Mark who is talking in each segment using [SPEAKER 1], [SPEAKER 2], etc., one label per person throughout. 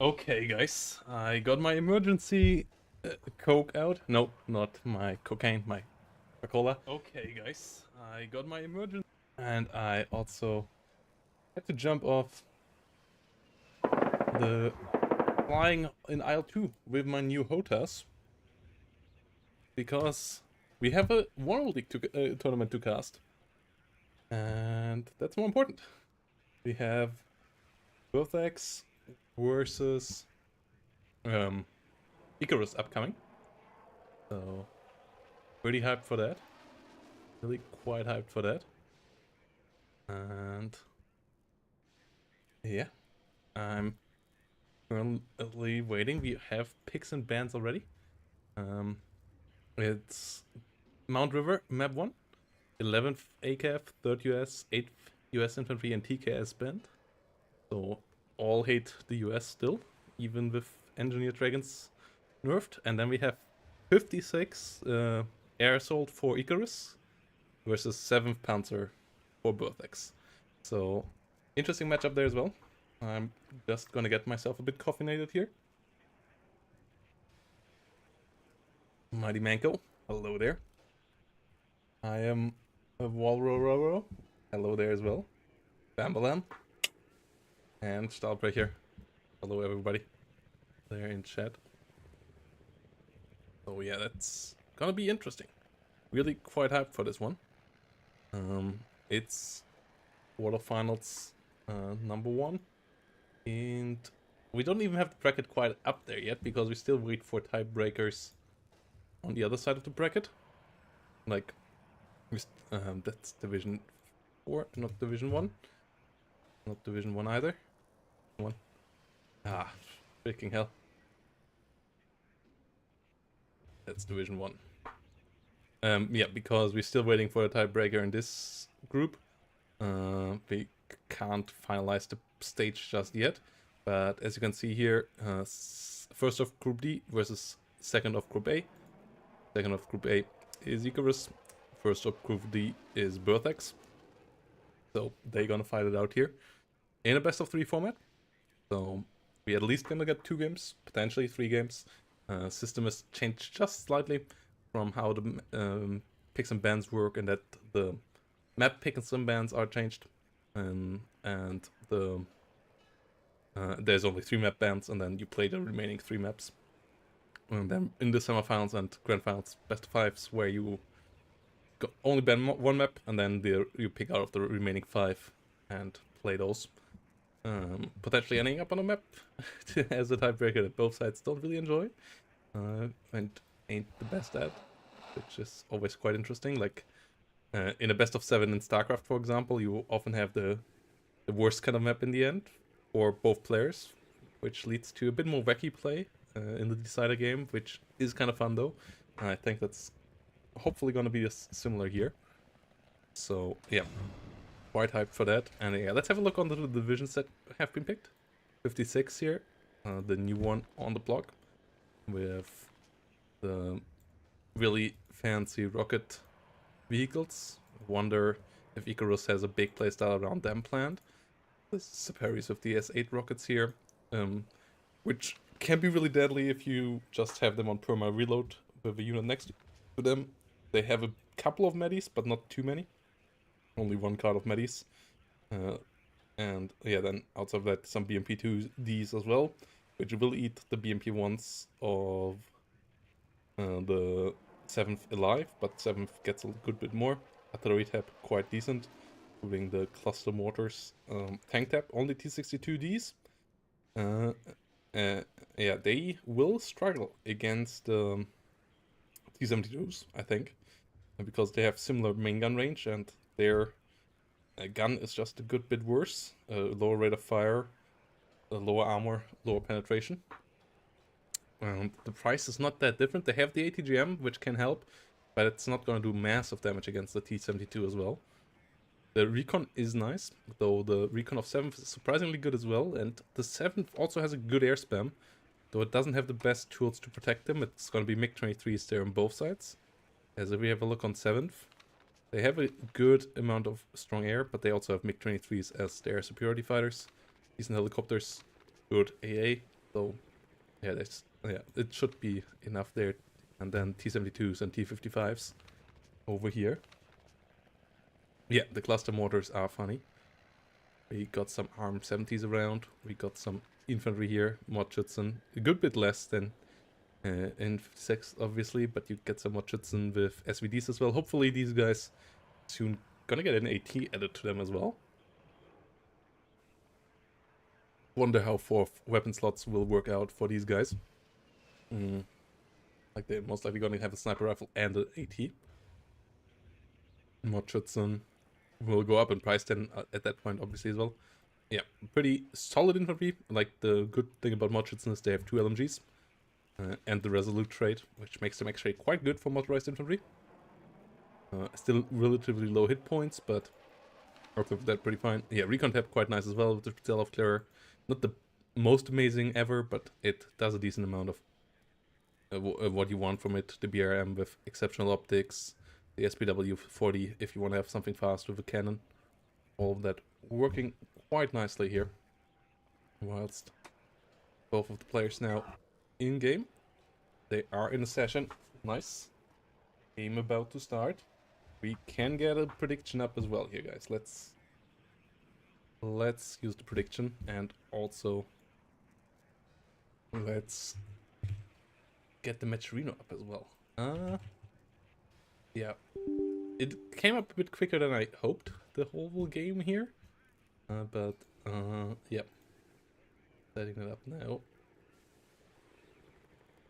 [SPEAKER 1] Okay, guys, I got my emergency Coke out. No, not my cocaine, my Coca-Cola. Okay, guys, I got my emergency. And I also had to jump off the flying in aisle 2 with my new HOTAS. Because we have a WARNO League tournament to cast. And that's more important. We have Berthags versus Icarus upcoming. So, pretty hyped for that. Really quite hyped for that. And yeah, I'm currently waiting. We have picks and bans already. It's Mount River, map 1, 11th ACAF, 3rd US, 8th US Infantry, and TKS band. So all hate the US still, even with Engineer Dragons nerfed. And then we have 56 Air Assault for Icarus versus 7th Panzer for Berthags. So interesting matchup there as well. I'm just gonna get myself a bit caffeinated here. Mighty Manko, hello there. I am a Walroro, hello there as well. Bambalam. And Stahlbrecher here. Hello everybody there in chat. So yeah, that's gonna be interesting. Really quite hyped for this one. It's quarterfinals number 1. And we don't even have the bracket quite up there yet because we still wait for tiebreakers on the other side of the bracket. Like, that's Division 4, not Division 1. Not Division 1 either. One. Ah, freaking hell. That's Division 1. Yeah, because we're still waiting for a tiebreaker in this group. We can't finalize the stage just yet. But as you can see here, first of Group D versus second of Group A. Second of Group A is Icarus. First of Group D is Berthags. So they're gonna fight it out here in a best of 3 format. So we at least gonna get 2 games, potentially 3 games. System has changed just slightly from how the picks and bans work, and that the map picks and bans are changed. And the there's only 3 map bans, and then you play the remaining 3 maps. And then in the semifinals and grand finals, best of 5s, where you only ban 1 map, and then you pick out of the remaining 5 and play those. Potentially ending up on a map as a tiebreaker that both sides don't really enjoy and ain't the best at, which is always quite interesting. Like in a best of 7 in StarCraft, for example, you often have the worst kind of map in the end for both players, which leads to a bit more wacky play in the decider game, which is kind of fun though. I think that's hopefully going to be similar here. So yeah, quite hyped for that. And yeah, let's have a look on the divisions that have been picked. 56 here, the new one on the block, with the really fancy rocket vehicles. Wonder if Icarus has a big playstyle around them planned. This is a Paris of the S8 rockets here, which can be really deadly if you just have them on perma reload with a unit next to them. They have a couple of medis, but not too many. Only 1 card of medis. And yeah, then outside of that, some BMP2Ds as well, which will eat the BMP1s of the 7th alive, but 7th gets a good bit more. Artillery tap quite decent, including the cluster mortars. Tank tap only T62Ds. Yeah, they will struggle against T72s, I think, because they have similar main gun range and their gun is just a good bit worse. Lower rate of fire, lower armor, lower penetration. The price is not that different. They have the ATGM, which can help, but it's not going to do massive damage against the T72 as well. The recon is nice, though the recon of 7th is surprisingly good as well, and the 7th also has a good air spam, though it doesn't have the best tools to protect them. It's going to be MiG-23s there on both sides. As if we have a look on 7th, they have a good amount of strong air, but they also have MiG-23s as their superiority fighters. Decent helicopters, good AA, So yeah, it should be enough there. And then T-72s and T-55s over here. Yeah, the cluster mortars are funny. We got some ARM-70s around. We got some infantry here, Mordschützen. A good bit less than in 56, obviously, but you get some Mordschützen with SVDs as well. Hopefully these guys soon gonna get an AT added to them as well. Wonder how 4 weapon slots will work out for these guys. Like they're most likely gonna have a sniper rifle and an AT. Mordschützen will go up in price then at that point, obviously, as well. Yeah, pretty solid infantry. Like, the good thing about Mordschützen is they have 2 LMGs and the Resolute trait, which makes them actually quite good for motorized infantry. Still relatively low hit points, but okay, that pretty fine. Yeah, Recon Tab quite nice as well with the Self Clearer. Not the most amazing ever, but it does a decent amount of what you want from it. The BRM with exceptional optics, the SPW 40 if you want to have something fast with a cannon. All of that working quite nicely here. Whilst both of the players now in game. They are in a session. Nice. Game about to start. We can get a prediction up as well here, guys. Let's use the prediction, and also let's get the matcherino up as well. Yeah. It came up a bit quicker than I hoped, the whole game here. Yeah. Setting it up now.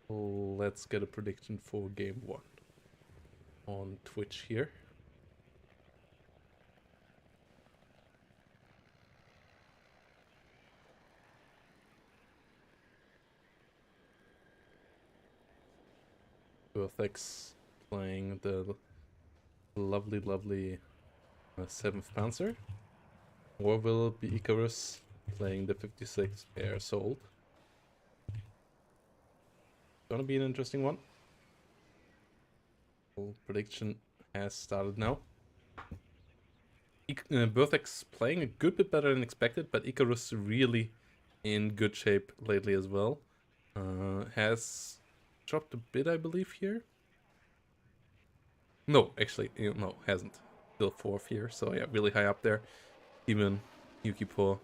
[SPEAKER 1] Let's get a prediction for game 1 on Twitch here. Berthags playing the lovely 7th Panzer. Or will it be Icarus playing the 56 Air Assault? Gonna be an interesting one. Prediction has started now. Berthags playing a good bit better than expected, but Icarus really in good shape lately as well. Has dropped a bit, I believe, here. No, actually, no, hasn't. Still 4th here, so yeah, really high up there. Even Yukipo,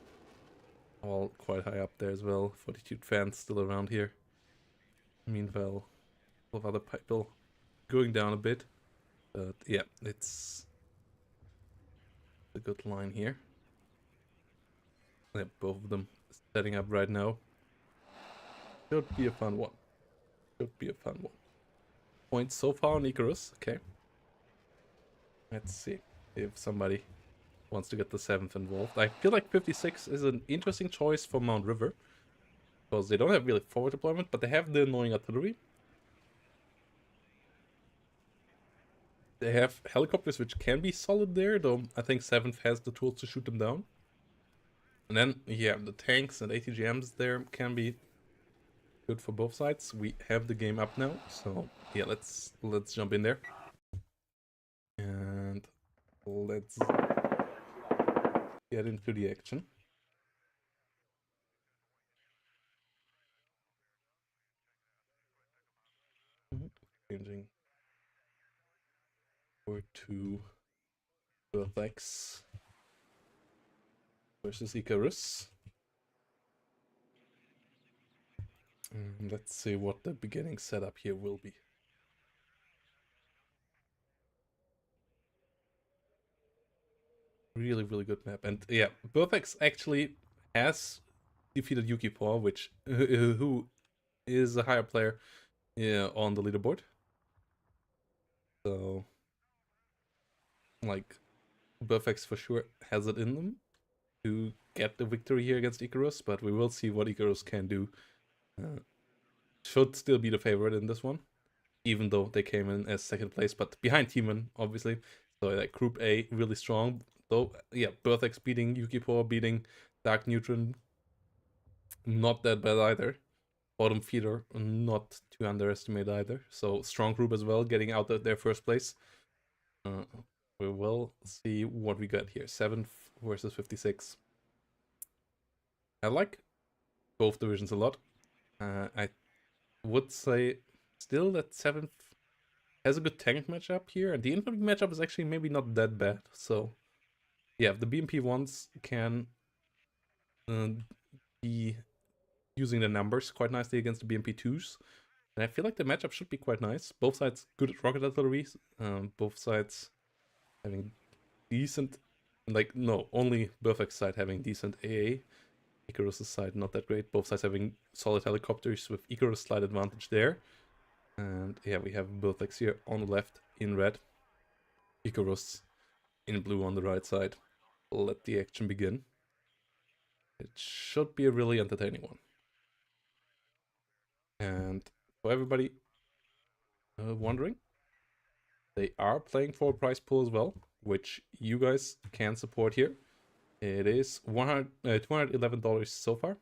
[SPEAKER 1] all quite high up there as well. Fortitude fans still around here. Meanwhile, a lot of other people going down a bit. But yeah, it's a good line here. Yeah, both of them setting up right now. Should be a fun one. Should be a fun one. Points so far on Icarus. Okay. Let's see if somebody wants to get the 7th involved. I feel like 56 is an interesting choice for Mount River, because they don't have really forward deployment, but they have the annoying artillery. They have helicopters which can be solid there, though I think 7th has the tools to shoot them down. And then, yeah, the tanks and ATGMs there can be good for both sides. We have the game up now, so yeah, let's jump in there. And let's get into the action. Changing over to Berthags versus Icarus. And let's see what the beginning setup here will be. Really good map. And yeah, Berthags actually has defeated Yukipo, which who is a higher player on the leaderboard. So, like, Berthags for sure has it in them to get the victory here against Icarus, but we will see what Icarus can do. Should still be the favorite in this one, even though they came in as 2nd place, but behind Teeman, obviously. So like Group A, really strong. Though, yeah, Berthags beating Yukipo, beating Dark Neutron, not that bad either. Bottom feeder, not to underestimate either. So strong group as well, getting out of their 1st place. We will see what we got here. 7th versus 56. I like both divisions a lot. I would say still that 7th has a good tank matchup here, and the infantry matchup is actually maybe not that bad. So yeah, the BMP ones can be using the numbers quite nicely against the BMP 2s. And I feel like the matchup should be quite nice. Both sides good at rocket artillery. Both sides having decent, like, no, only Berthags side having decent AA. Icarus' side not that great. Both sides having solid helicopters with Icarus slight advantage there. And yeah, we have Berthags here on the left in red. Icarus in blue on the right side. Let the action begin. It should be a really entertaining one. And for everybody wondering, they are playing for a prize pool as well, which you guys can support here. It is $211 so far.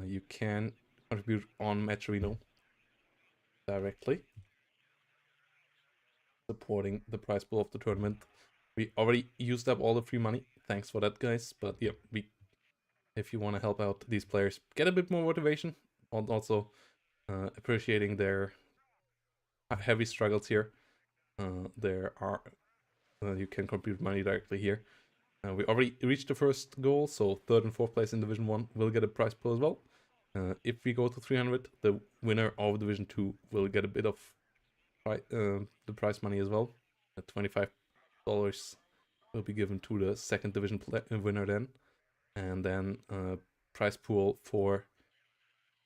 [SPEAKER 1] You can contribute on matcherino directly, supporting the prize pool of the tournament. We already used up all the free money. Thanks for that, guys. But yeah, if you want to help out these players, get a bit more motivation, and also appreciating their heavy struggles here. There are you can contribute money directly here. We already reached the first goal, so 3rd and 4th place in Division 1 will get a prize pool as well. If we go to 300, the winner of Division 2 will get a bit of the prize money as well. $25 will be given to the 2nd Division winner then. And then prize pool for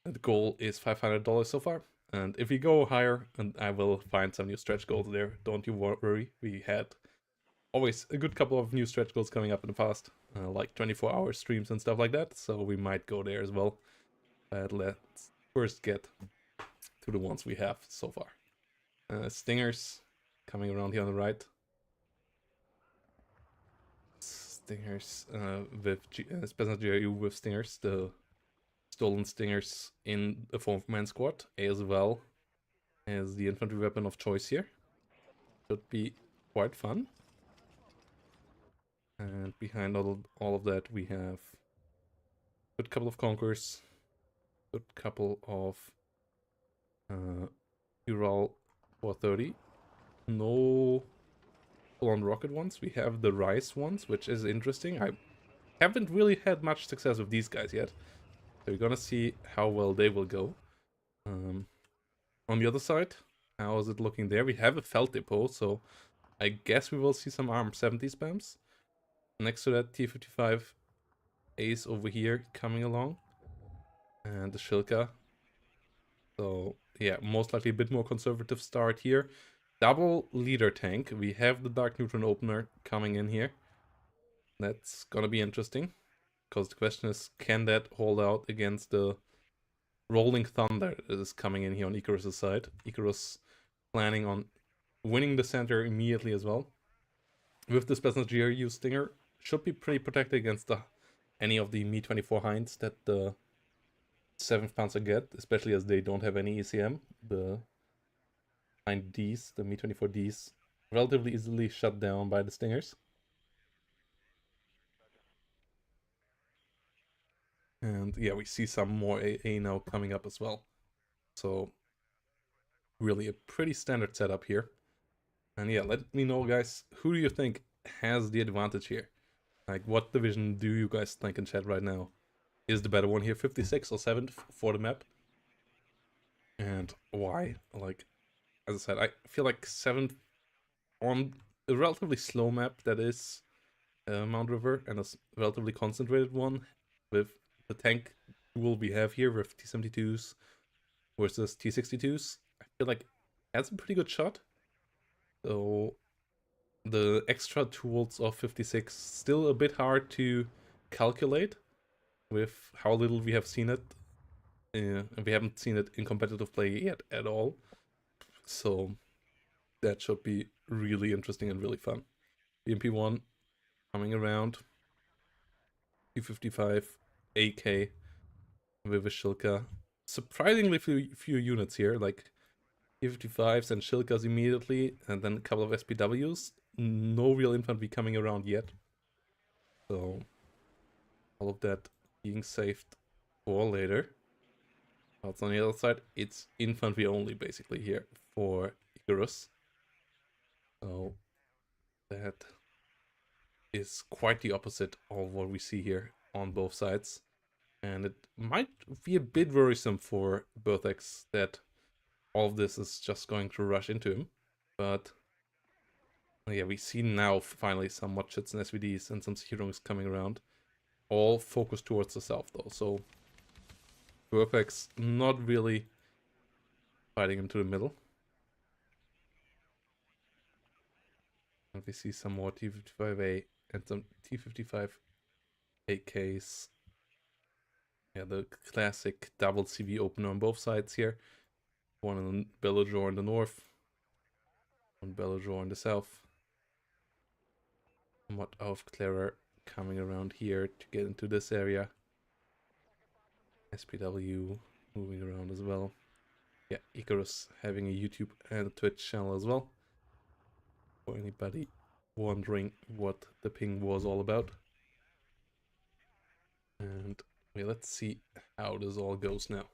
[SPEAKER 1] the goal is $500 so far. And if we go higher, and I will find some new stretch goals there, don't you worry. We had always a good couple of new stretch goals coming up in the past, like 24-hour streams and stuff like that, so we might go there as well. But let's first get to the ones we have so far. Stingers coming around here on the right. Stingers with Special GRU with Stingers, the stolen Stingers in a 4-man squad, as well as the infantry weapon of choice here. Should be quite fun. And behind all of that, we have a good couple of Conquerors, good couple of Ural 430. No full-on rocket ones. We have the Rice ones, which is interesting. I haven't really had much success with these guys yet. So we're gonna see how well they will go. On the other side, how is it looking there? We have a Felt Depot, so I guess we will see some ARM 70 spams. Next to that, T-55 Ace over here coming along. And the Shilka. So yeah, most likely a bit more conservative start here. Double leader tank. We have the Dark Neutron opener coming in here. That's gonna be interesting. Because the question is, can that hold out against the Rolling Thunder that is coming in here on Icarus' side? Icarus planning on winning the center immediately as well. With the Special GRU Stinger, should be pretty protected against any of the Mi-24 Hinds that the 7th Panzer get, especially as they don't have any ECM. The Hind Ds, the Mi-24Ds, relatively easily shut down by the Stingers. And yeah, we see some more AA now coming up as well. So really a pretty standard setup here. And yeah, let me know, guys, who do you think has the advantage here? Like, what division do you guys think in chat right now is the better one here, 56 or 7th for the map? And why? Like, as I said, I feel like 7th on a relatively slow map that is Mount River, and a relatively concentrated one with the tank duel we have here with T-72s versus T-62s. I feel like that's a pretty good shot. So the extra tools of 56 still a bit hard to calculate with how little we have seen it. And we haven't seen it in competitive play yet at all. So that should be really interesting and really fun. BMP1 coming around. T-55 AK with a Shilka. Surprisingly few units here, like T-55s and Shilkas immediately, and then a couple of SPWs. No real infantry coming around yet. So all of that being saved for later. Whilst on the other side, it's infantry only, basically, here for Icarus. So that is quite the opposite of what we see here on both sides. And it might be a bit worrisome for Berthags that all of this is just going to rush into him. But yeah, we see now finally some Watchits and SVDs and some Seahorns coming around. All focused towards the south though, so Berthags not really fighting into the middle. And we see some more T55A and some T55 AKs. Yeah, the classic double CV opener on both sides here. One in Bellagor in the north, one Bellagor in the south. Somewhat of Clara coming around here to get into this area. SPW moving around as well. Yeah, Icarus having a YouTube and a Twitch channel as well. For anybody wondering what the ping was all about. And well, let's see how this all goes now.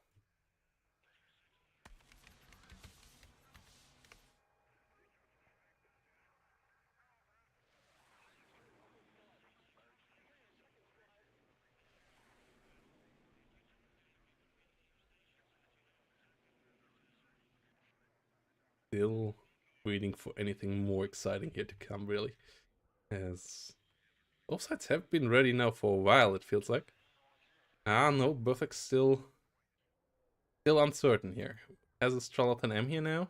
[SPEAKER 1] Still waiting for anything more exciting here to come, really. As both sides have been ready now for a while, it feels like. Ah, no, Berthags still uncertain here. Has a Charlatan M here now.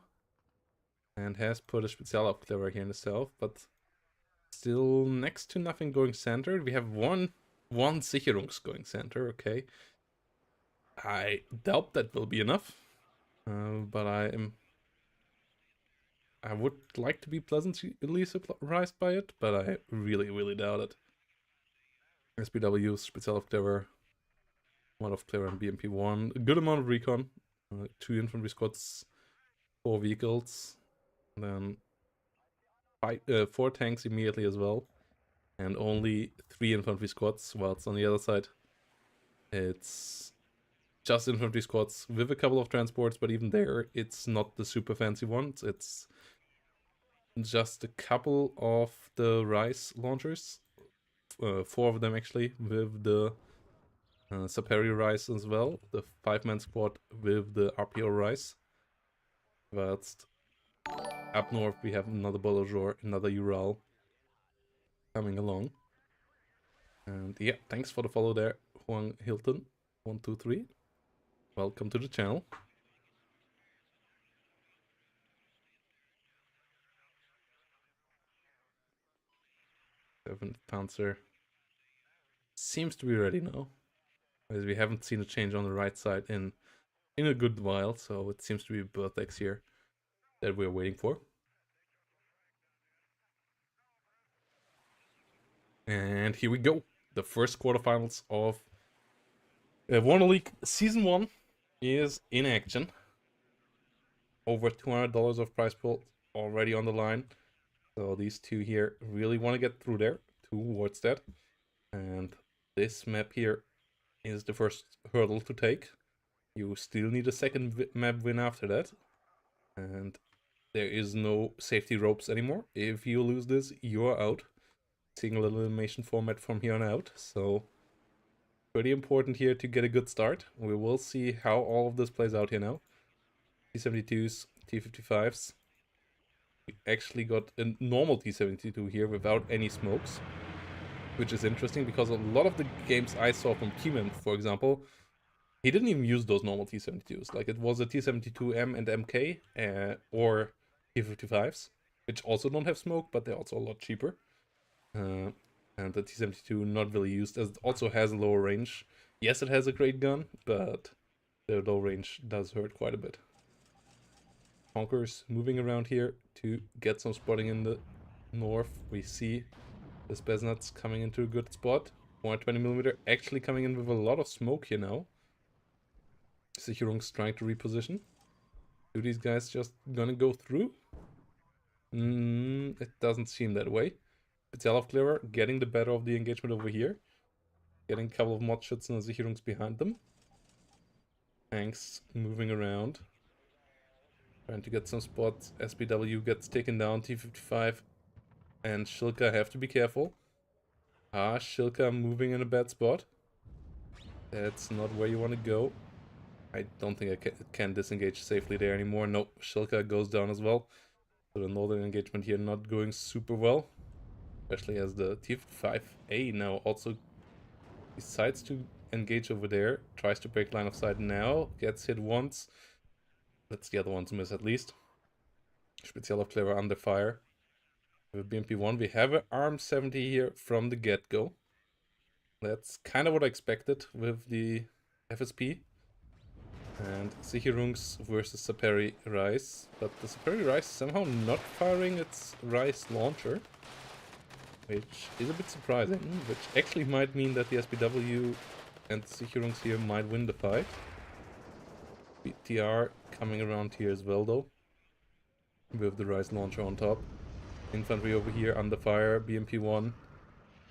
[SPEAKER 1] And has put a Spezialaufklärer here in the south, but still next to nothing going centered. We have one Sicherungs going center, okay. I doubt that will be enough. But I would like to be pleasantly surprised by it, but I really, really doubt it. SPW, Spezialaufklärer, one of Clara and BMP1, a good amount of recon, 2 infantry squads, 4 vehicles, then 4 tanks immediately as well, and only 3 infantry squads, whilst on the other side it's just infantry squads with a couple of transports, but even there it's not the super fancy ones. It's just a couple of the Rise launchers, 4 of them actually, with the Saperi Rise as well, the 5-man squad with the RPO Rise. Whilst up north we have another Bellagor, another Ural coming along. And yeah, thanks for the follow there, Huang Hilton 123. Welcome to the channel. Seventh Panzer seems to be ready now, as we haven't seen a change on the right side in a good while, so it seems to be Berthags here that we're waiting for. And here we go. The first quarterfinals of WARNO League Season 1 is in action. Over $200 of prize pool already on the line. So these two here really want to get through there towards that. And this map here is the first hurdle to take. You still need a second map win after that. And there is no safety ropes anymore. If you lose this, you're out. Single elimination format from here on out. So pretty important here to get a good start. We will see how all of this plays out here now. T72s, T55s. We actually got a normal T72 here without any smokes, which is interesting because a lot of the games I saw from Teeman, for example, he didn't even use those normal T72s. Like, it was a T72M and MK or T55s, which also don't have smoke, but they're also a lot cheaper. And the T72 not really used, as it also has a lower range. Yes, it has a great gun, but the low range does hurt quite a bit. Conquerors moving around here to get some spotting in the north. We see the Spetsnaz coming into a good spot. 120mm actually coming in with a lot of smoke here now. Sicherung's trying to reposition. Do these guys just gonna go through? It doesn't seem that way. Spezialaufklärer getting the better of the engagement over here. Getting a couple of mod shots and Sicherungs behind them. Tanks moving around. Trying to get some spots. SPW gets taken down. T55 and Shilka have to be careful. Shilka moving in a bad spot. That's not where you want to go. I don't think I can disengage safely there anymore. Nope, Shilka goes down as well. So the northern engagement here not going super well. Especially as the T55A now also decides to engage over there. Tries to break line of sight now. Gets hit once. Let's the other ones miss at least. Spezialaufklärer under fire. With BMP1, we have an ARM 70 here from the get-go. That's kind of what I expected with the FSP. And Sicherungs versus Saperi Rice. But the Saperi Rice somehow not firing its Rice launcher. Which is a bit surprising. Which actually might mean that the SPW and Sicherungs here might win the fight. BTR coming around here as well though. With the Rice launcher on top. Infantry over here under fire. BMP1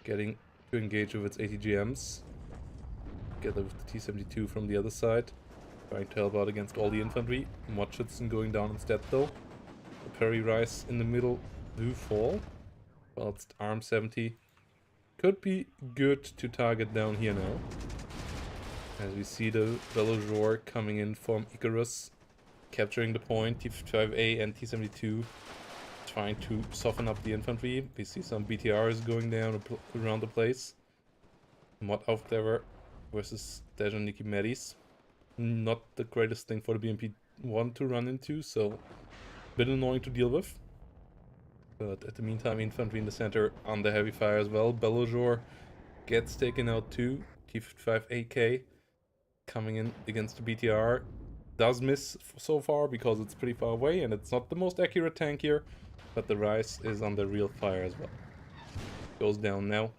[SPEAKER 1] getting to engage with its ATGMs. Together with the T-72 from the other side. Trying to help out against all the infantry. Motschützen going down instead though. The Perry Rice in the middle do fall. Whilst ARM 70 could be good to target down here now. As we see the Belojor coming in from Icarus. Capturing the point. T-55A and T-72 trying to soften up the infantry. We see some BTRs going down around the place. Mod-Aufklärer versus Dejaniki Medis. Not the greatest thing for the BMP1 to run into, so a bit annoying to deal with. But at the meantime, infantry in the center under heavy fire as well. Belojor gets taken out too. T-55AK coming in against the BTR. Does miss so far because it's pretty far away and it's not the most accurate tank here. But the Rice is under real fire as well. Goes down now.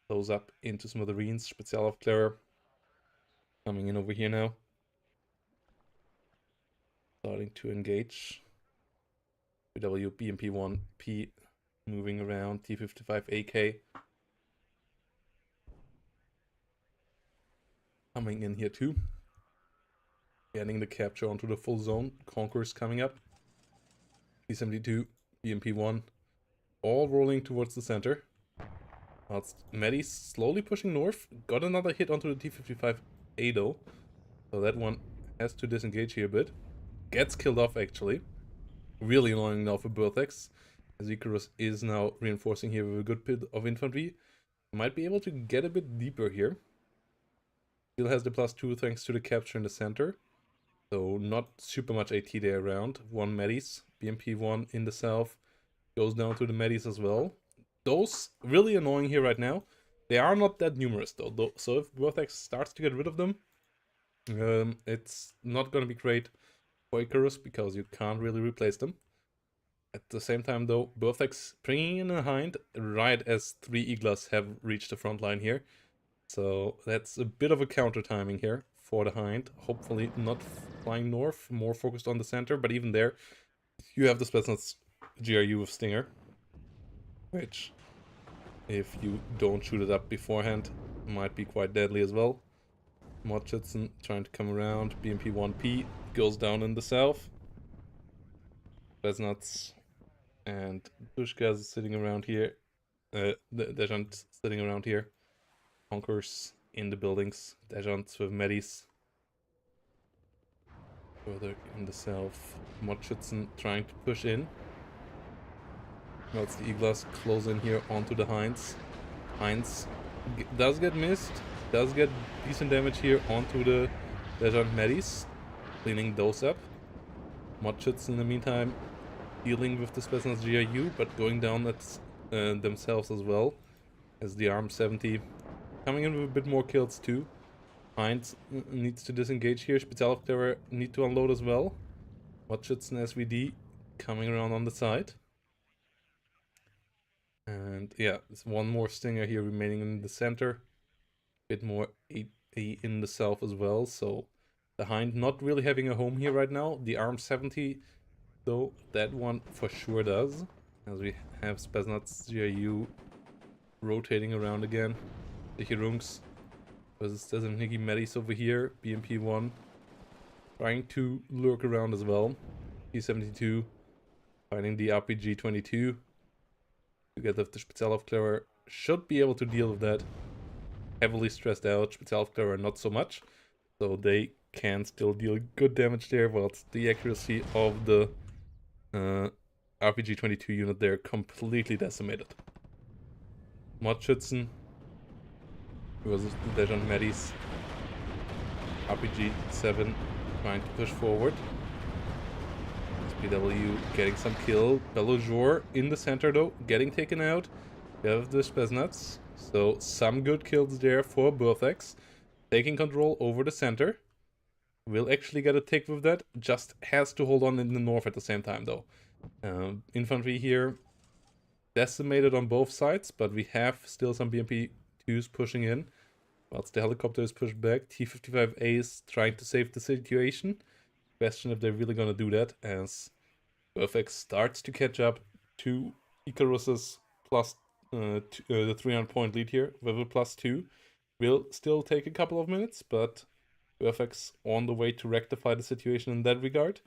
[SPEAKER 1] Goes up into smithereens. Spezialaufklärer coming in over here now. Starting to engage. BW BMP1P moving around. T-55AK coming in here too. Getting the capture onto the full zone. Conquerors coming up. T-72, BMP1, all rolling towards the center. Whilst Medis slowly pushing north. Got another hit onto the T-55A though. So that one has to disengage here a bit. Gets killed off actually. Really annoying now for Berthags. As Icarus is now reinforcing here with a good bit of infantry. Might be able to get a bit deeper here. Still has the +2 thanks to the capture in the center. So not super much AT there around. One Medis, BMP1 in the south. Goes down to the Medis as well. Those really annoying here right now. They are not that numerous though. So if Berthags starts to get rid of them, it's not going to be great for Icarus because you can't really replace them. At the same time though, Berthags bringing in a hind right as 3 Eagles have reached the front line here. So that's a bit of a counter timing here for the hind. Hopefully not flying north, more focused on the center, but even there you have the Spetsnaz GRU with Stinger, which if you don't shoot it up beforehand might be quite deadly as well. Motschützen trying to come around. BMP1P goes down in the south. Spetsnaz and Dushka is sitting around here. Dejant sitting around here. Conquerors in the buildings. Dejant with Medis. Further in the south. Motschützen trying to push in. Whilst the Eagles close in here onto the Hinds. Hinds does get missed. Does get decent damage here onto the Dejant Medis. Cleaning those up. Motschützen in the meantime dealing with the Spetsnaz GRU, but going down at themselves as well. As the ARM 70 coming in with a bit more kills too. Hinds needs to disengage here. Spezialaufklärer need to unload as well. Motschützen SVD coming around on the side. And yeah, there's one more Stinger here remaining in the center. Bit more A in the south as well. So the Hind not really having a home here right now. The ARM 70 though, that one for sure does. As we have Spetsnaz GRU rotating around again. The Hirungs versus Desanhigi Medis over here. BMP1 trying to lurk around as well. T-72 fighting the RPG-22. Together with the Spezialaufklärer should be able to deal with that. Heavily stressed out, Spezialaufklärer not so much. So they can still deal good damage there, whilst the accuracy of the RPG-22 unit there completely decimated. Mordschützen versus the Dejan Medis. RPG-7 trying to push forward. SPW getting some kill. Belojor in the center though, getting taken out. We have the Spetsnaz. So some good kills there for Berthags. Taking control over the center. Will actually get a tick with that. Just has to hold on in the north at the same time though. Infantry here decimated on both sides, but we have still some BMP-2s pushing in. Whilst the helicopter is pushed back, T-55A is trying to save the situation. Question if they're really gonna do that, as Berthags starts to catch up to Icarus's plus the 300-point lead here with a +2. Will still take a couple of minutes, but Berthags on the way to rectify the situation in that regard.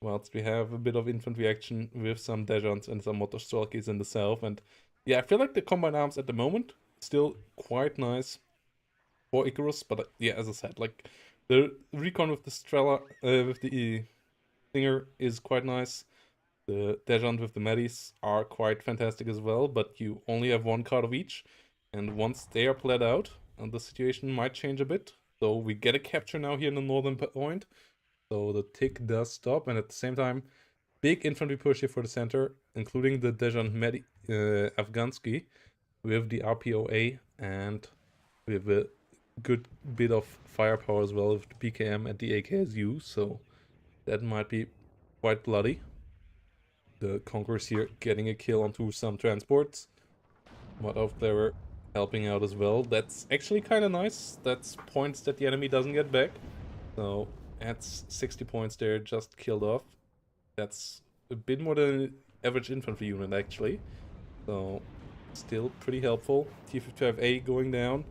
[SPEAKER 1] Whilst we have a bit of infantry action with some Dejans and some Motostrelkis in the south. And yeah, I feel like the combined arms at the moment still quite nice for Icarus. But yeah, as I said, like the recon with the Strela, with the Stinger is quite nice. The Dejant with the Medis are quite fantastic as well, but you only have one card of each. And once they are played out, the situation might change a bit. So we get a capture now here in the northern point. So the tick does stop, and at the same time, big infantry push here for the center, including the Dejan Afgansky with the RPOA, and with a good bit of firepower as well with the PKM and the AKSU, so that might be quite bloody. The Conquerors here getting a kill onto some transports. Motoffklärer helping out as well. That's actually kind of nice. That's points that the enemy doesn't get back. So that's 60 points there just killed off. That's a bit more than an average infantry unit actually. So still pretty helpful. T-55A going down.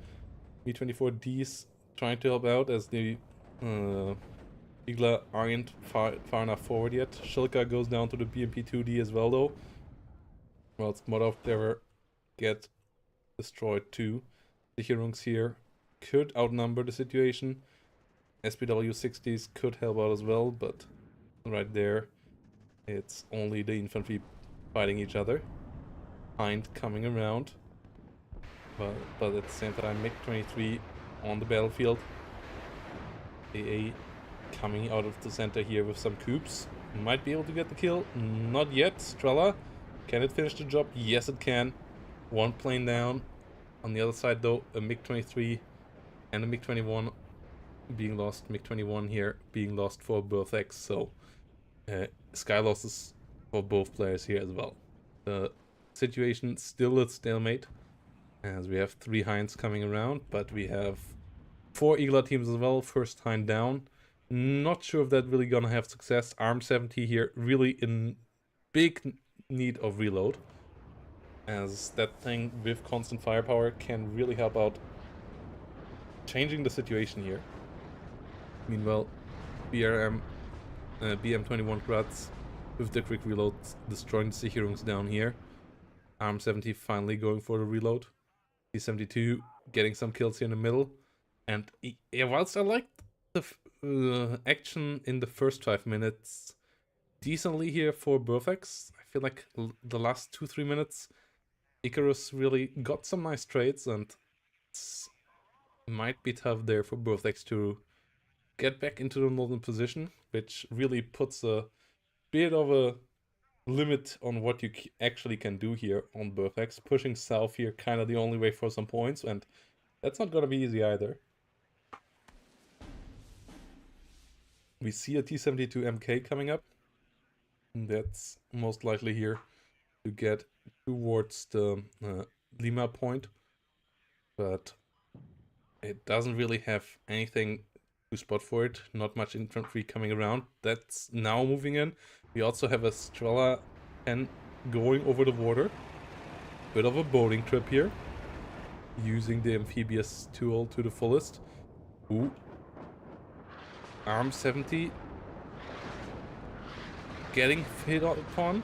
[SPEAKER 1] B-24Ds trying to help out as the Igla aren't far enough forward yet. Shilka goes down to the BMP-2D as well though. Whilst Motoffklärer get destroyed too. The Sicherungs here could outnumber the situation. SPW-60s could help out as well, but right there, it's only the infantry fighting each other. Hind coming around, but at the same time, MiG-23 on the battlefield. AA coming out of the center here with some coups. Might be able to get the kill. Not yet. Strela, can it finish the job? Yes, it can. One plane down. On the other side, though, a MiG-23 and a MiG-21 being lost. MiG-21 here being lost for Berthags, so sky losses for both players here as well. The situation still a stalemate, as we have 3 Hinds coming around, but we have 4 Igla teams as well. First Hind down. Not sure if that really gonna have success. Arm 70 here really in big need of reload, as that thing with constant firepower can really help out changing the situation here. Meanwhile, BM-21 Grats with the quick reload destroying the Sicherungs down here. Arm 70 finally going for the reload. T-72 getting some kills here in the middle. And yeah, whilst I liked the action in the first 5 minutes decently here for Berthags, I feel like the last 2-3 minutes Icarus really got some nice trades, and it might be tough there for Berthags to get back into the northern position, which really puts a bit of a limit on what you actually can do here on Berthags. Pushing south here kind of the only way for some points, and that's not gonna be easy either. We see a T-72 MK coming up. That's most likely here to get towards the Lima point, but it doesn't really have anything to spot for it. Not much infantry coming around. That's now moving in. We also have a Strela 10 going over the water. Bit of a boating trip here, using the amphibious tool to the fullest. Ooh. Arm 70 getting hit upon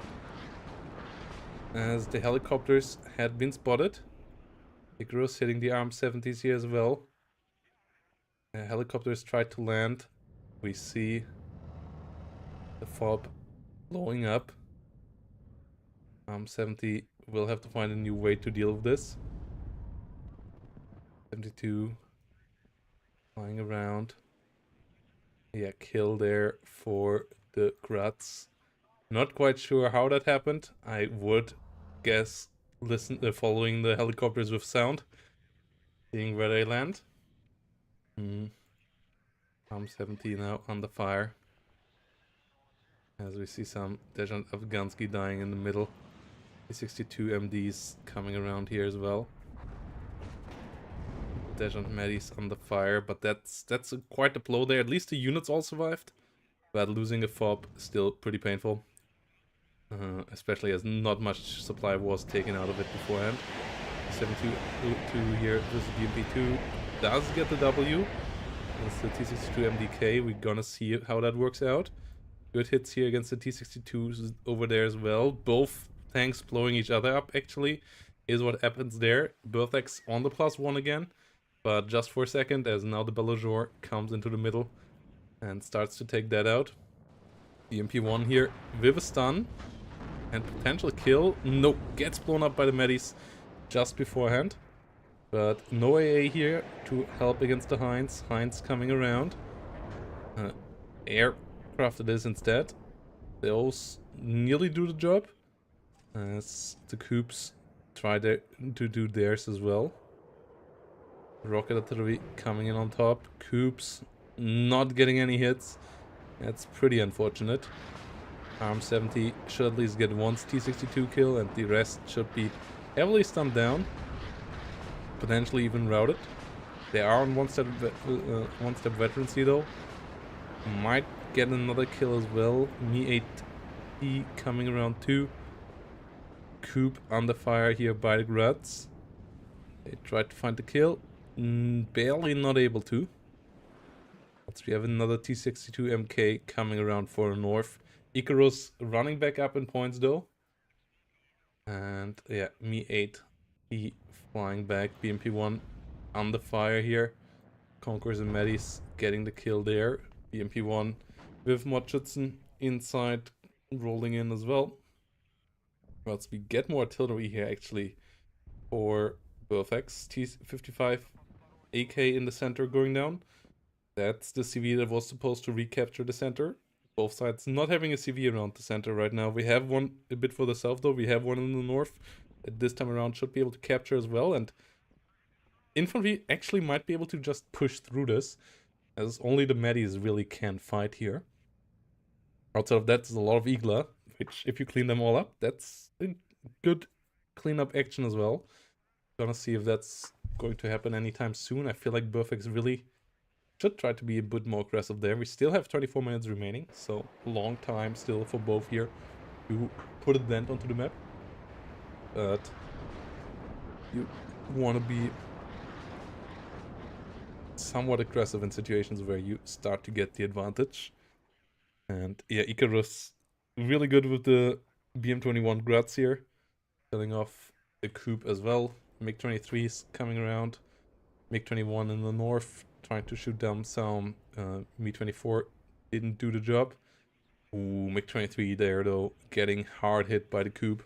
[SPEAKER 1] as the helicopters had been spotted. Icarus hitting the Arm 70s here as well. Helicopters tried to land. We see the FOB blowing up. Arm 70 will have to find a new way to deal with this. 72 flying around. Yeah, kill there for the Grats. Not quite sure how that happened. I would guess following the helicopters with sound, seeing where they land. Arm 70 now under fire. As we see some Dejan Afgansky dying in the middle. The 62 MDs coming around here as well. Dejan Medis under fire, but that's quite a blow there. At least the units all survived. But losing a FOB still pretty painful. Especially as not much supply was taken out of it beforehand. 7-2 here versus BMP2 does get the W. It's the T62 MDK. We're gonna see how that works out. Good hits here against the T62s over there as well. Both tanks blowing each other up, actually, is what happens there. Berthags on the +1 again, but just for a second, as now the Bellageur comes into the middle and starts to take that out. BMP1 here with a stun and potential kill. Nope, gets blown up by the Medis just beforehand. But no AA here to help against the Heinz. Heinz coming around. Aircraft it is instead. Those nearly do the job. As the Coups try to do theirs as well. Rocket artillery coming in on top. Coups not getting any hits. That's pretty unfortunate. Arm 70 should at least get one T62 kill, and the rest should be heavily stunned down. Potentially even routed. They are on one-step veterancy though. Might get another kill as well. Me-8E coming around too. Coup under fire here by the Gruts. They tried to find the kill. Barely not able to. But we have another T62 MK coming around for the north. Icarus running back up in points though. And yeah, Me-8E flying back. BMP1 under fire here. Conquerors and Medis getting the kill there. BMP1 with Motschützen inside rolling in as well. But we get more artillery here actually for Berthags. T55 AK in the center going down. That's the CV that was supposed to recapture the center. Both sides not having a CV around the center right now. We have one a bit further south though. We have one in the north. This time around should be able to capture as well. And infantry actually might be able to just push through this, as only the Medis really can fight here. Outside of that, there's a lot of Igla, which if you clean them all up, that's a good cleanup action as well. Gonna see if that's going to happen anytime soon. I feel like Berthags really should try to be a bit more aggressive there. We still have 24 minutes remaining, so long time still for both here to put a dent onto the map. But you want to be somewhat aggressive in situations where you start to get the advantage. And yeah, Icarus really good with the BM21 Gruts here, killing off the Coup as well. MiG-23s coming around. MiG-21 in the north trying to shoot down some. Mi-24 didn't do the job. Ooh, MiG-23 there though, getting hard hit by the Coup.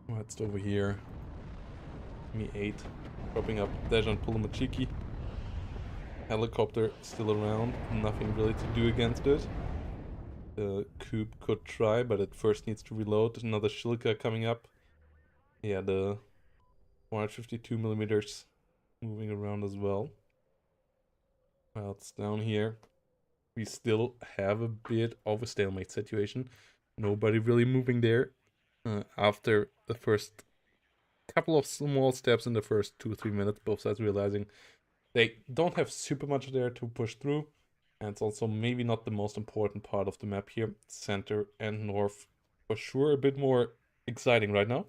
[SPEAKER 1] What's over here? Me-8 dropping up Dejan Pulomachiki. Helicopter still around, nothing really to do against it. The Coup could try, but it first needs to reload. Another Shilka coming up. Yeah, the 152 millimeters moving around as well. Well, it's down here. We still have a bit of a stalemate situation. Nobody really moving there. After the first couple of small steps in the first 2 or 3 minutes, both sides realizing they don't have super much there to push through. And it's also maybe not the most important part of the map here. Center and north for sure a bit more exciting right now.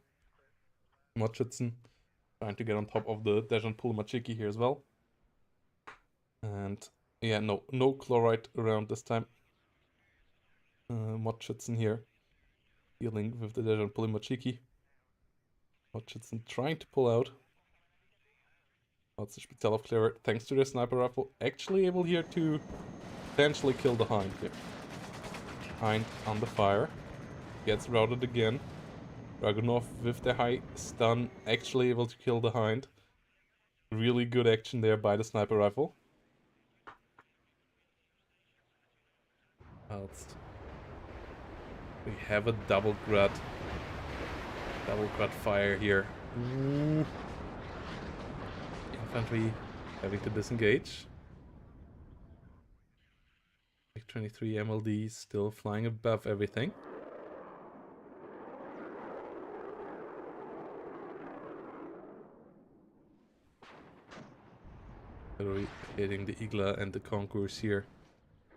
[SPEAKER 1] Motschützen trying to get on top of the Dejan Pulomachiki here as well. And yeah, no chloride around this time. Matcherino here, dealing with the dash on pulling Machiki. Matcherino trying to pull out. That's the Spital of Clearer, thanks to the sniper rifle, actually able here to potentially kill the Hind here. Hind on the fire, gets routed again. Dragunov with the high stun, actually able to kill the Hind. Really good action there by the sniper rifle. Whilst we have a double grud fire here. Ooh. Infantry having to disengage. 23 MLD still flying above everything. Hitting the Igla and the Concourse here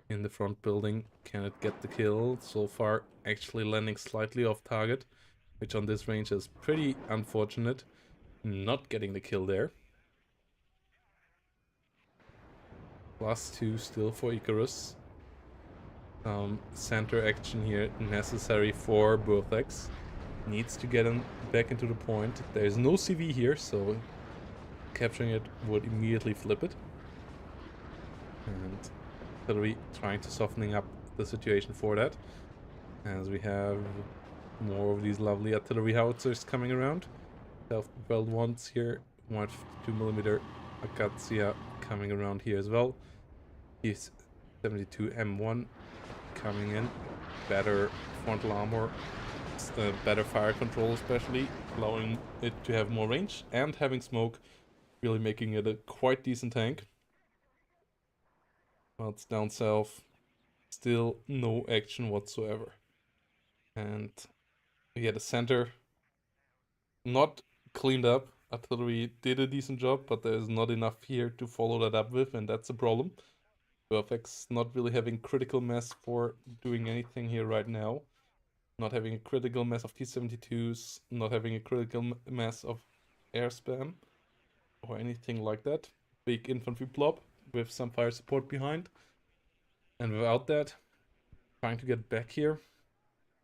[SPEAKER 1] in the front building. Can it get the kill? So far actually landing slightly off target, which on this range is pretty unfortunate. Not getting the kill there. +2 still for Icarus. Center action here necessary for Berthags. Needs to get him back into the point. There's no CV here, so capturing it would immediately flip it. And artillery trying to softening up the situation for that. As we have more of these lovely artillery howitzers coming around. Self-propelled ones here. 152mm Acacia coming around here as well. He's 72 M1 coming in. Better frontal armor. Better fire control especially. Allowing it to have more range. And having smoke. Really making it a quite decent tank. Well, it's down south. Still no action whatsoever. And yeah, the center not cleaned up. Artillery did a decent job, but there's not enough here to follow that up with, and that's a problem. Berthags not really having critical mass for doing anything here right now. Not having a critical mass of T-72s, not having a critical mass of air spam or anything like that. Big infantry blob with some fire support behind. And without that, trying to get back here,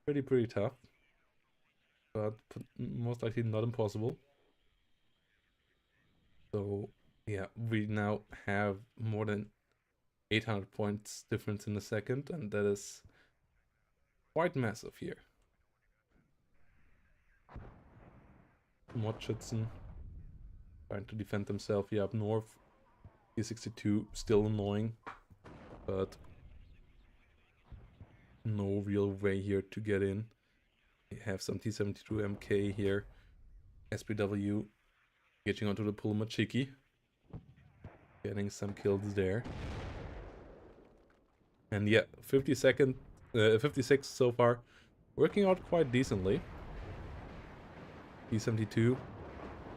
[SPEAKER 1] pretty tough. But most likely not impossible. So yeah, we now have more than 800 points difference in a second, and that is quite massive here. Matcherino trying to defend himself here up north. T-62 still annoying, but no real way here to get in. We have some T-72 MK here. SPW getting onto the pull Machiki. Getting some kills there. And yeah, 56 so far. Working out quite decently. T-72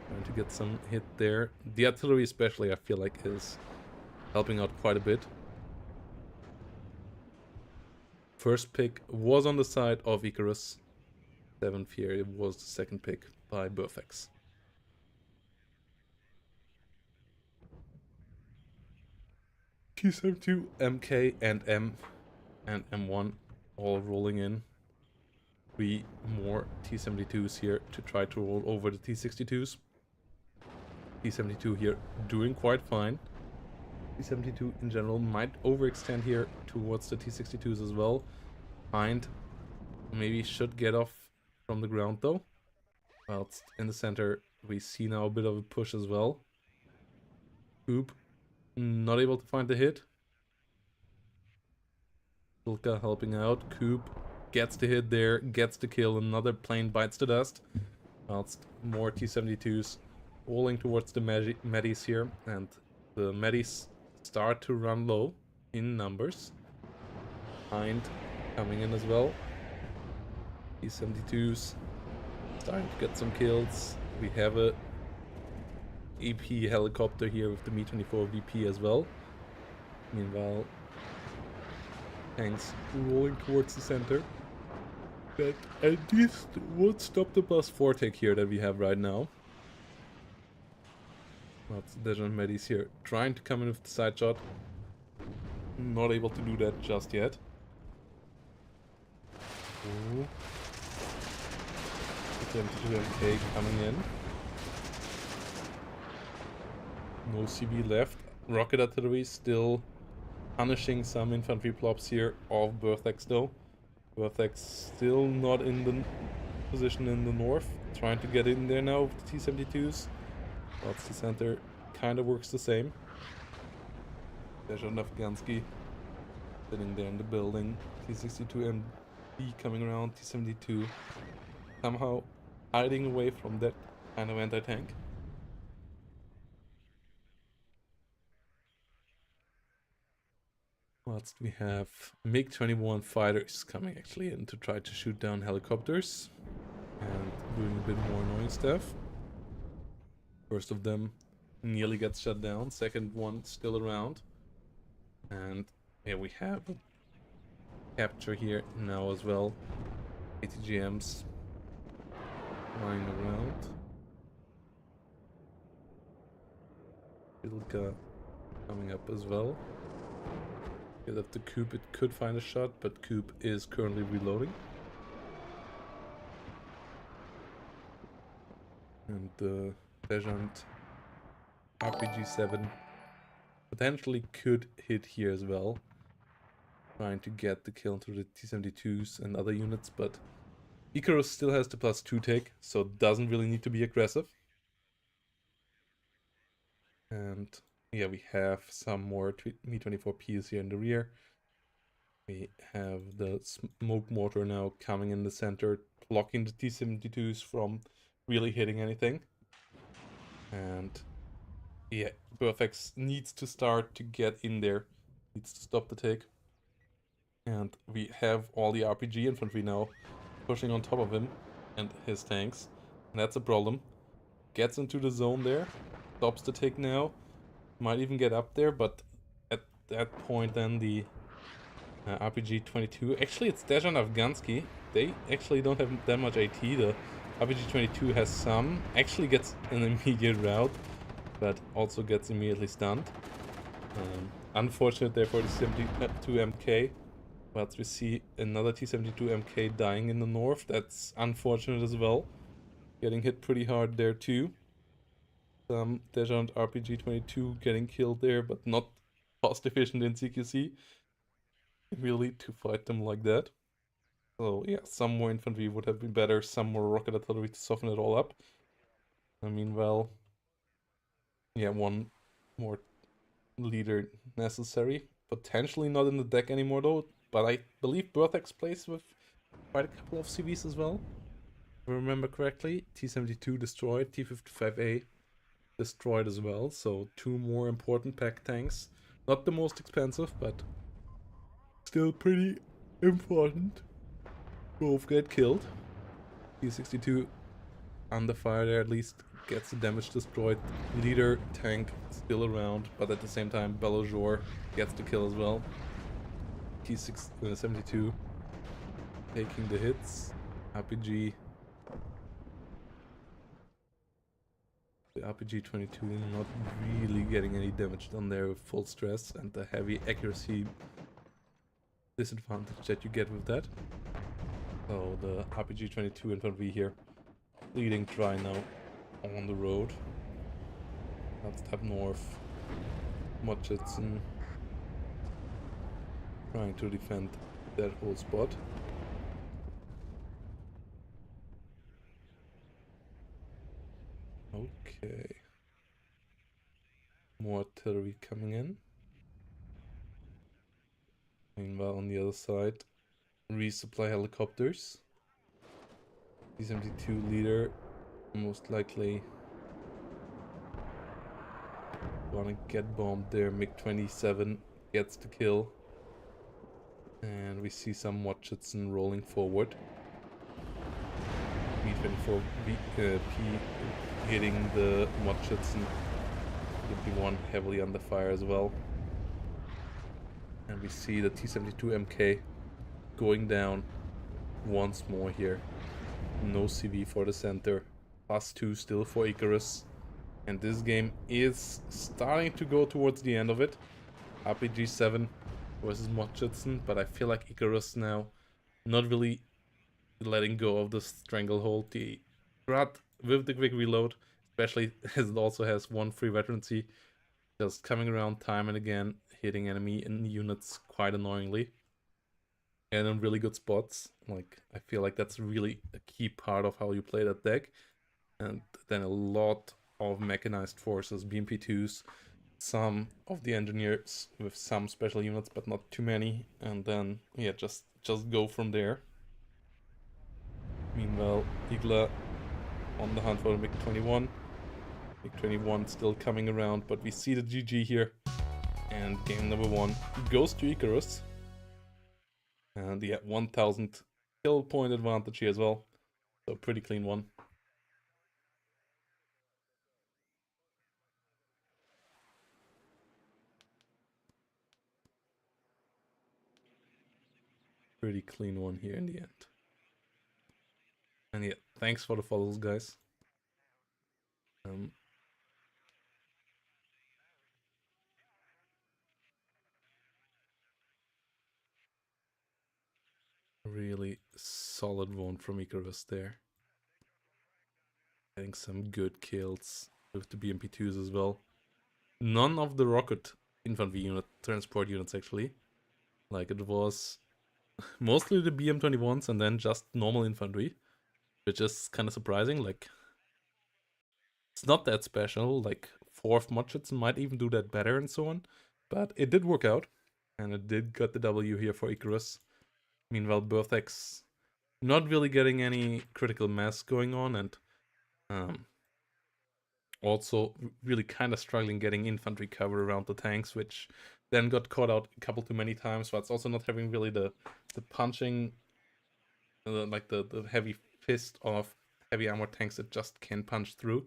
[SPEAKER 1] trying to get some hit there. The artillery especially, I feel like, is helping out quite a bit. First pick was on the side of Icarus. 7th here was the second pick by Berthags. T-72, MK, and M and M1 all rolling in. 3 more T-72s here to try to roll over the T-62s. T-72 here doing quite fine. T-72 in general might overextend here towards the T-62s as well. Hind maybe should get off from the ground though. Whilst in the center we see now a bit of a push as well. Coop not able to find the hit. Silka helping out. Coop gets the hit there, gets the kill. Another plane bites the dust. Whilst more T-72s rolling towards the Medis here. And the Medis start to run low in numbers. Hind coming in as well. T-72s starting to get some kills. We have a EP helicopter here with the Mi-24 VP as well. Meanwhile, tanks rolling towards the center. That at least would stop the +4 take here that we have right now. That's Dejan Medis here, trying to come in with the side shot. Not able to do that just yet. Ooh. 72 MK coming in. No CB left. Rocket artillery still punishing some infantry plops here of Berthags though. Berthags still not in the position in the north. Trying to get in there now with the T-72s. That's the center. Kind of works the same. There's Afghansky sitting there in the building. T-62 MD coming around. T-72 somehow hiding away from that kind of anti-tank. Whilst we have MiG-21 fighters coming actually in to try to shoot down helicopters and doing a bit more annoying stuff. First of them nearly gets shut down, second one still around. And yeah, we have a capture here now as well. ATGMs flying around. Ilka coming up as well. Get up to Coop, it could find a shot, but Coop is currently reloading. And the Dejant RPG-7 potentially could hit here as well. Trying to get the kill into the T-72s and other units, but Icarus still has the +2 take, so doesn't really need to be aggressive. And yeah, we have some more Mi-24Ps here in the rear. We have the smoke mortar now coming in the center, blocking the T-72s from really hitting anything. And yeah, Berthags needs to start to get in there, needs to stop the take. And we have all the RPG infantry now pushing on top of him and his tanks. And that's a problem. Gets into the zone there, stops the take now. Might even get up there, but at that point then the RPG-22... Actually, it's Dejan Afghansky. They actually don't have that much AT. The RPG-22 has some. Actually gets an immediate route, but also gets immediately stunned. Unfortunate there for the 72 MK. But we see another T-72 MK dying in the north. That's unfortunate as well. Getting hit pretty hard there too. Some Dejant RPG-22 getting killed there, but not cost efficient in CQC. Really, to fight them like that. So yeah, some more infantry would have been better, some more rocket artillery to soften it all up. Meanwhile, yeah, one more leader necessary. Potentially not in the deck anymore though, but I believe Berthags plays with quite a couple of CVs as well. If I remember correctly, T-72 destroyed, T-55A destroyed as well, so two more important pack tanks. Not the most expensive, but still pretty important. Both get killed. T-62 under fire there, at least gets the damage destroyed. Leader tank still around, but at the same time Belojor gets the kill as well. T-72 taking the hits. RPG. The RPG-22 not really getting any damage done there with full stress and the heavy accuracy disadvantage that you get with that. So the RPG-22 infantry here bleeding dry now on the road. That's up north. Matcherino trying to defend that whole spot. Okay. More artillery coming in. Meanwhile, on the other side, resupply helicopters. T-72 leader, most likely gonna get bombed there. MiG-27 gets the kill. And we see some Watchetson rolling forward. Mi-24 P hitting the Watchetson. The one heavily under fire as well. And we see the T-72 MK going down once more here. No CV for the center. +2 still for Icarus. And this game is starting to go towards the end of it. RPG7 versus Motchitson, but I feel like Icarus now not really letting go of the stranglehold. The Grad with the quick reload, especially as it also has one free veterancy, just coming around time and again, hitting enemy and units quite annoyingly. And in really good spots. Like, I feel like that's really a key part of how you play that deck. And then a lot of mechanized forces, BMP2s, some of the engineers with some special units, but not too many. And then, yeah, just go from there. Meanwhile, Igla on the hunt for the MiG-21. MiG-21 still coming around, but we see the GG here. And game number 1 goes to Icarus. And yeah, 1000 kill point advantage here as well. So pretty clean one. Pretty clean one here in the end. And yeah, thanks for the follows, guys. Really solid one from Icarus there. Getting some good kills with the BMP2s as well. None of the rocket infantry unit transport units actually. Like it was mostly the BM21s and then just normal infantry, which is kind of surprising. Like it's not that special. Like 4th Motchitson might even do that better and so on, but it did work out, and it did get the W here for Icarus. Meanwhile, Berthags not really getting any critical mass going on, and also really kind of struggling getting infantry cover around the tanks, which then got caught out a couple too many times. But it's also not having really the punching, like the heavy fist of heavy armor tanks that just can punch through,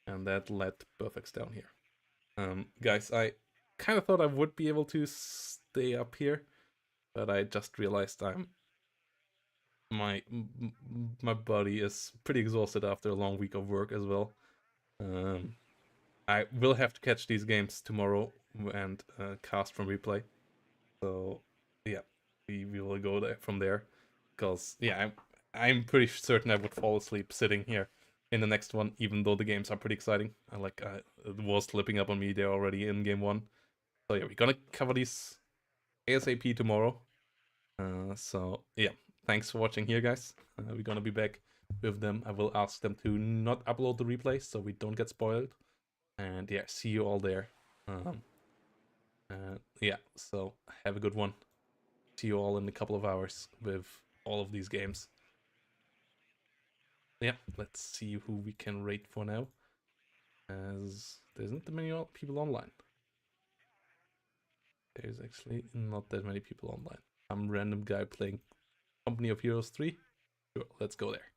[SPEAKER 1] and that let Berthags down here. Guys, I kind of thought I would be able to stay up here, but I just realized my body is pretty exhausted after a long week of work as well. I will have to catch these games tomorrow and cast from replay. So yeah, we will go there from there, because yeah, I'm pretty certain I would fall asleep sitting here in the next one, even though the games are pretty exciting. I like it was slipping up on me there already in game 1. So yeah, we're gonna cover these ASAP tomorrow. So yeah, thanks for watching here, guys. We're gonna be back with them. I will ask them to not upload the replay so we don't get spoiled. And yeah, see you all there. Yeah, so have a good one. See you all in a couple of hours with all of these games. Yeah, let's see who we can rate for now, as there's not that many people online. There's actually not that many people online. I'm a random guy playing Company of Heroes 3. Sure, let's go there.